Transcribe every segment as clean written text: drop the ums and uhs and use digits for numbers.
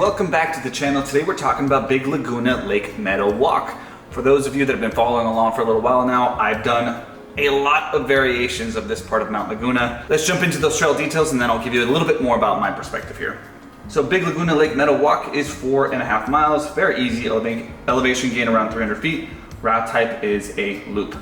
welcome back to the channel. Today we're talking about Big Laguna Lake Meadow walk. For those of you that have been following along for a little while now, I've done a lot of variations of this part of Mount Laguna. Let's jump into those trail details and then I'll give you a little bit more about my perspective here. So Big Laguna Lake Meadow walk is 4.5 miles, very easy, elevation gain around 300 feet. Route type is a loop.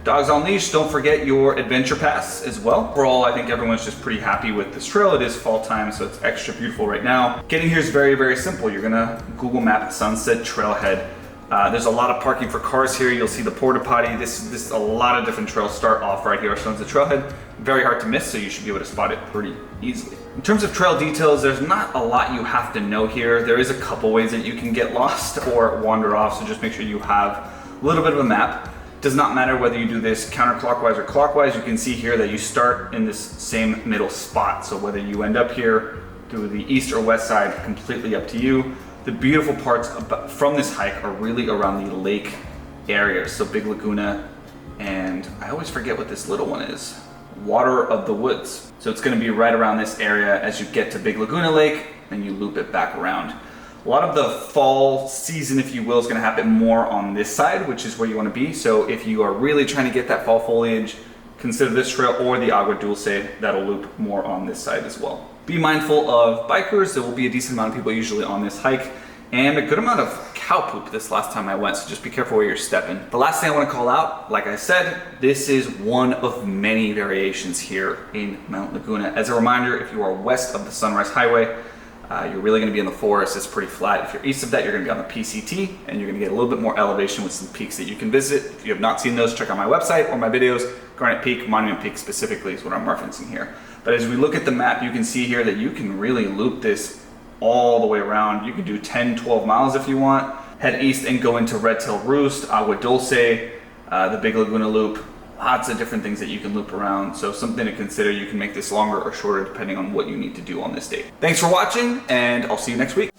Dogs on leash, don't forget your adventure pass as well. Overall, I think everyone's just pretty happy with this trail. It is fall time, so it's extra beautiful right now. Getting here is very, very simple. You're gonna Google Map Sunset Trailhead. There's a lot of parking for cars here. You'll see the porta potty. This a lot of different trails start off right here. Sunset Trailhead, very hard to miss, so you should be able to spot it pretty easily. In terms of trail details, there's not a lot you have to know here. There is a couple ways that you can get lost or wander off, so just make sure you have a little bit of a map. Does not matter whether you do this counterclockwise or clockwise. You can see here that you start in this same middle spot. So whether you end up here through the east or west side, completely up to you. The beautiful parts from this hike are really around the lake area. So Big Laguna, and I always forget what this little one is. Water of the Woods. So it's gonna be right around this area as you get to Big Laguna Lake, and you loop it back around. A lot of the fall season, if you will, is going to happen more on this side, which is where you want to be. So if you are really trying to get that fall foliage, consider this trail or the 𝐦𝐤𝐤𝐬. That'll loop more on this side as well. Be mindful of bikers. There will be a decent amount of people usually on this hike, and a good amount of cow poop this last time I went, so just be careful where you're stepping. The last thing I want to call out, like I said, this is one of many variations here in Mount Laguna. As a reminder, if you are west of the Sunrise Highway, you're really going to be in the forest. It's pretty flat. If you're east of that, you're going to be on the PCT, and you're going to get a little bit more elevation with some peaks that you can visit. If you have not seen those, check out my website or my videos. Garnet Peak, Monument Peak specifically is what I'm referencing here. But as we look at the map, you can see here that you can really loop this all the way around. You can do 10, 12 miles if you want. Head east and go into Red Tail Roost, 𝐦𝐤𝐤𝐿, the Big Laguna Loop. Lots of different things that you can loop around. So something to consider. You can make this longer or shorter depending on what you need to do on this date. Thanks for watching, and I'll see you next week.